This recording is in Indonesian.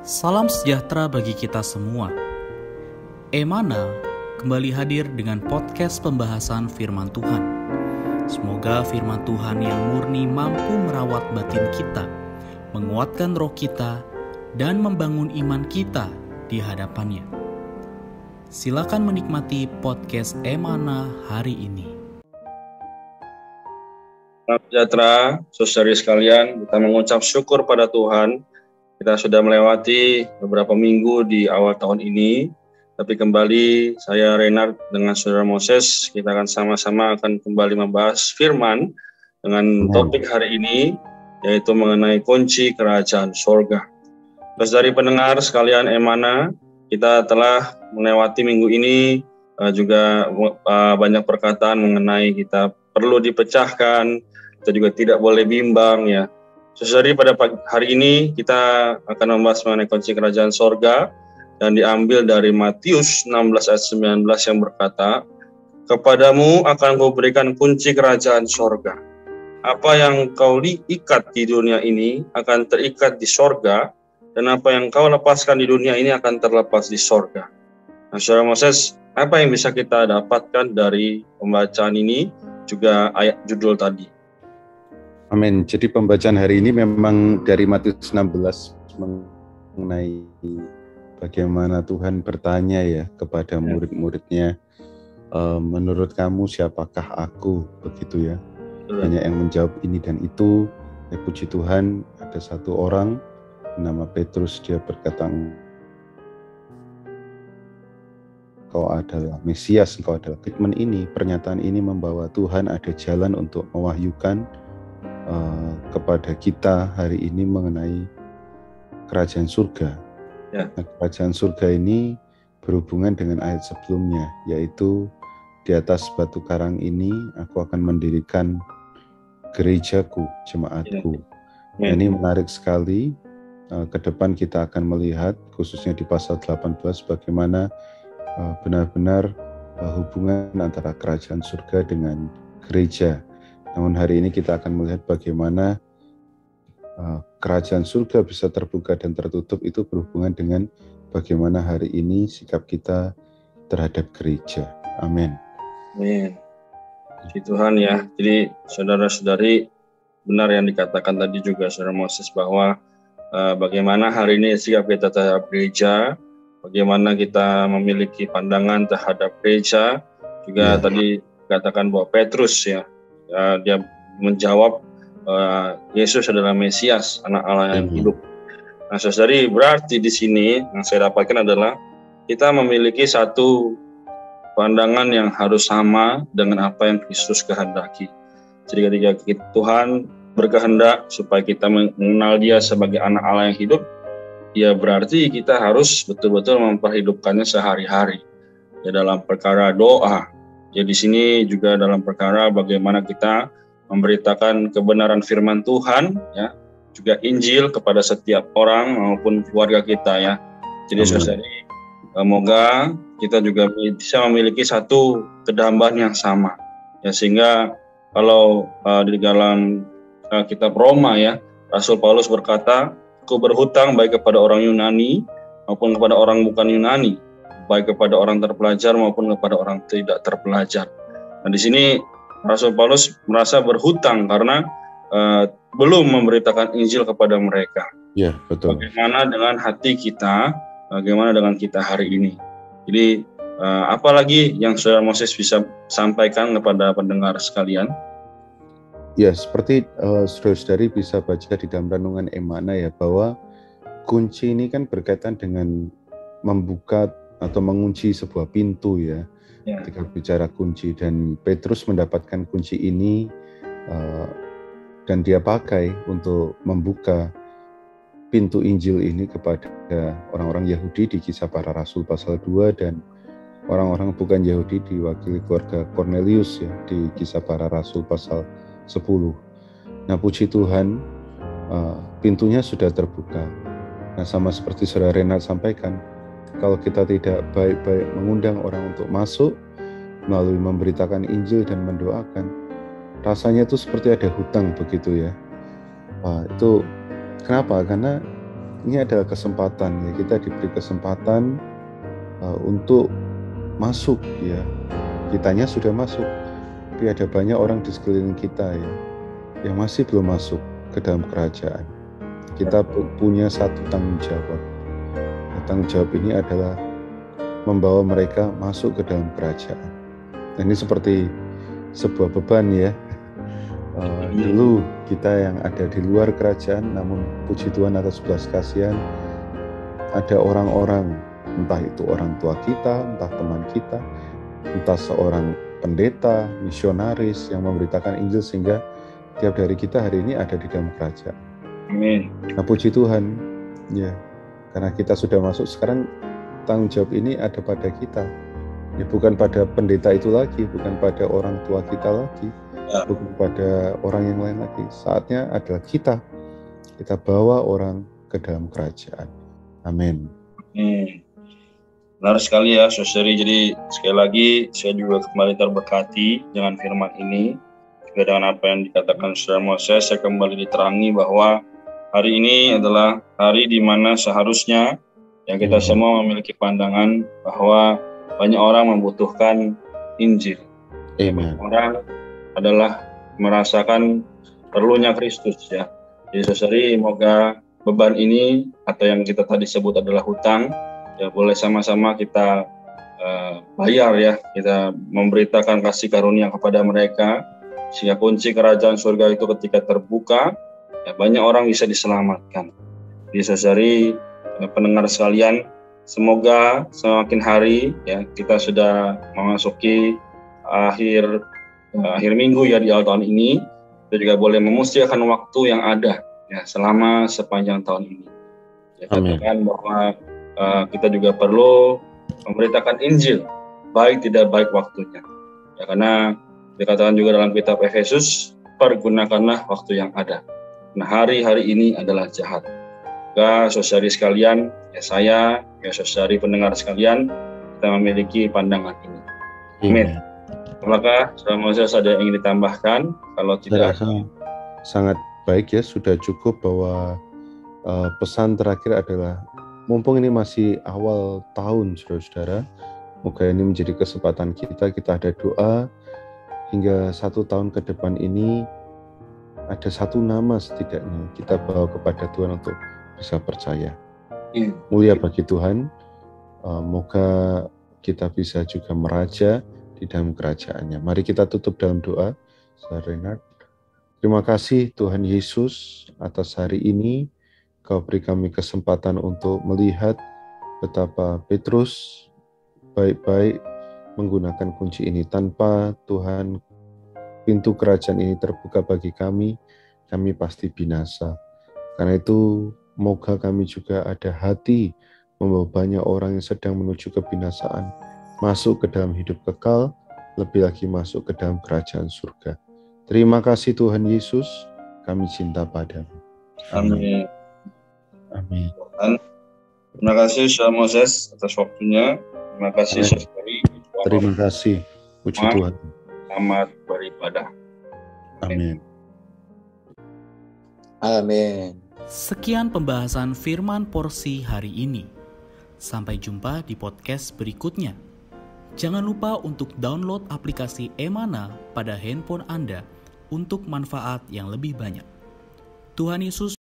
Salam sejahtera bagi kita semua. Emana kembali hadir dengan podcast pembahasan firman Tuhan. Semoga firman Tuhan yang murni mampu merawat batin kita, menguatkan roh kita, dan membangun iman kita di hadapannya. Silakan menikmati podcast Emana hari ini. Salam sejahtera, saudari sekalian, kita mengucap syukur pada Tuhan. Kita sudah melewati beberapa minggu di awal tahun ini, tapi kembali saya Renard dengan Saudara Moses, kita akan sama-sama kembali membahas firman dengan topik hari ini, yaitu mengenai kunci kerajaan sorga. Terus dari pendengar sekalian Emana, kita telah melewati minggu ini juga banyak perkataan mengenai kita perlu dipecahkan, kita juga tidak boleh bimbang ya. Saudari, pada hari ini kita akan membahas mengenai kunci kerajaan sorga dan diambil dari Matius 16 ayat 19 yang berkata, "Kepadamu akan kuberikan kunci kerajaan sorga. Apa yang kau ikat di dunia ini akan terikat di sorga, dan apa yang kau lepaskan di dunia ini akan terlepas di sorga." Nah, Saudara Moses, apa yang bisa kita dapatkan dari pembacaan ini, juga ayat judul tadi? Amin. Jadi pembacaan hari ini memang dari Matius 16 mengenai bagaimana Tuhan bertanya ya kepada murid-muridnya, menurut kamu siapakah aku, begitu ya. Banyak yang menjawab ini dan itu. Puji Tuhan, ada satu orang nama Petrus, dia berkata, "Engkau adalah Mesias, engkau adalah Firman." Ini, pernyataan ini membawa Tuhan ada jalan untuk mewahyukan kepada kita hari ini mengenai kerajaan surga. Nah, kerajaan surga ini berhubungan dengan ayat sebelumnya, yaitu di atas batu karang ini aku akan mendirikan gerejaku, jemaatku. Nah, ini menarik sekali. Ke depan kita akan melihat khususnya di pasal 18 bagaimana benar-benar hubungan antara kerajaan surga dengan gereja. Namun hari ini kita akan melihat bagaimana kerajaan surga bisa terbuka dan tertutup itu berhubungan dengan bagaimana hari ini sikap kita terhadap gereja. Amin. Amin. Puji Tuhan ya. Jadi saudara-saudari, benar yang dikatakan tadi juga Saudara Moses bahwa bagaimana hari ini sikap kita terhadap gereja, bagaimana kita memiliki pandangan terhadap gereja. Juga tadi dikatakan bahwa Petrus ya, dia menjawab Yesus adalah Mesias, anak Allah yang hidup. Nah, saudari, berarti di sini yang saya dapatkan adalah kita memiliki satu pandangan yang harus sama dengan apa yang Kristus kehendaki. Jadi ketika Tuhan berkehendak supaya kita mengenal Dia sebagai anak Allah yang hidup, ya berarti kita harus betul-betul memperhidupkannya sehari-hari. Ya, dalam perkara doa. Ya, di sini juga dalam perkara bagaimana kita memberitakan kebenaran firman Tuhan, ya, juga Injil kepada setiap orang maupun keluarga kita ya. Jadi saudari, semoga kita juga bisa memiliki satu kedambahan yang sama, ya, sehingga kalau di dalam kitab Roma ya, Rasul Paulus berkata, "Aku berhutang baik kepada orang Yunani maupun kepada orang bukan Yunani, baik kepada orang terpelajar maupun kepada orang tidak terpelajar." Nah, di sini Rasul Paulus merasa berhutang karena belum memberitakan Injil kepada mereka. Ya, betul. Bagaimana dengan hati kita? Bagaimana dengan kita hari ini? Jadi apalagi yang Saudara Moses bisa sampaikan kepada pendengar sekalian? Ya, seperti saudara-saudari bisa baca di dalam renungan Emana ya, bahwa kunci ini kan berkaitan dengan membuka atau mengunci sebuah pintu ya. Ketika bicara kunci, dan Petrus mendapatkan kunci ini dan dia pakai untuk membuka pintu Injil ini kepada orang-orang Yahudi di Kisah Para Rasul pasal 2 dan orang-orang bukan Yahudi diwakili keluarga Cornelius ya di Kisah Para Rasul pasal 10. Nah, puji Tuhan, pintunya sudah terbuka. Nah, sama seperti Saudara Renat sampaikan, kalau kita tidak baik-baik mengundang orang untuk masuk melalui memberitakan Injil dan mendoakan, rasanya itu seperti ada hutang begitu ya. Itu kenapa? Karena ini adalah kesempatan ya, kita diberi kesempatan untuk masuk ya. Kitanya sudah masuk, tapi ada banyak orang di sekeliling kita ya yang masih belum masuk ke dalam kerajaan. Kita punya satu tanggung jawab. Tanggung jawab ini adalah membawa mereka masuk ke dalam kerajaan. Dan ini seperti sebuah beban ya. Dulu kita yang ada di luar kerajaan, namun puji Tuhan atas belas kasihan, ada orang-orang, entah itu orang tua kita, entah teman kita, entah seorang pendeta, misionaris yang memberitakan Injil sehingga tiap dari kita hari ini ada di dalam kerajaan. Amin. Nah, puji Tuhan, ya, karena kita sudah masuk sekarang, tanggung jawab ini ada pada kita. Ya, bukan pada pendeta itu lagi, bukan pada orang tua kita lagi, bukan pada orang yang lain lagi. Saatnya adalah kita bawa orang ke dalam kerajaan. Amin. Benar sekali ya, Saudari. Jadi sekali lagi saya juga kembali terberkati dengan firman ini. Juga dengan apa yang dikatakan Saudara Moses, saya kembali diterangi bahwa hari ini adalah hari di mana seharusnya yang kita semua memiliki pandangan bahwa banyak orang membutuhkan Injil. Amen. Orang adalah merasakan perlunya Kristus ya. Jadi Saudari, semoga beban ini atau yang kita tadi sebut adalah hutang, ya boleh sama-sama kita bayar ya. Kita memberitakan kasih karunia kepada mereka, sehingga kunci kerajaan surga itu ketika terbuka, ya banyak orang bisa diselamatkan. Jadi Saudari, pendengar sekalian, semoga semakin hari ya kita sudah memasuki akhir minggu ya di awal tahun ini, kita juga boleh memusyakan waktu yang ada ya selama sepanjang tahun ini. Ya, katakan bahwa kita juga perlu memberitakan Injil, baik tidak baik waktunya. Ya, karena dikatakan juga dalam kitab Efesus, pergunakanlah waktu yang ada. Nah, hari-hari ini adalah jahat. Maka saudari sekalian, ya saya, ya saudari pendengar sekalian, kita memiliki pandangan ini. Amin. Apakah Saudara Moses ada yang ingin ditambahkan? Kalau tidak, sangat baik ya, sudah cukup bahwa pesan terakhir adalah mumpung ini masih awal tahun, saudara-saudara, moga ini menjadi kesempatan kita ada doa hingga 1 tahun ke depan ini ada satu nama setidaknya kita bawa kepada Tuhan untuk bisa percaya. Mulia bagi Tuhan, moga kita bisa juga meraja di dalam kerajaannya. Mari kita tutup dalam doa, Saudara Reinhard. Terima kasih Tuhan Yesus atas hari ini, Kau beri kami kesempatan untuk melihat betapa Petrus baik-baik menggunakan kunci ini. Tanpa Tuhan, pintu kerajaan ini terbuka bagi kami pasti binasa. Karena itu, moga kami juga ada hati membawa banyak orang yang sedang menuju kebinasaan masuk ke dalam hidup kekal, lebih lagi masuk ke dalam kerajaan surga. Terima kasih Tuhan Yesus, kami cinta padamu. Amin. Amin. Terima kasih Saudara Moses atas waktunya. Terima kasih Saudari. Terima kasih. Puji Tuhan. Selamat beribadah. Amin. Amin. Sekian pembahasan firman porsi hari ini. Sampai jumpa di podcast berikutnya. Jangan lupa untuk download aplikasi Emana pada handphone Anda untuk manfaat yang lebih banyak. Tuhan Yesus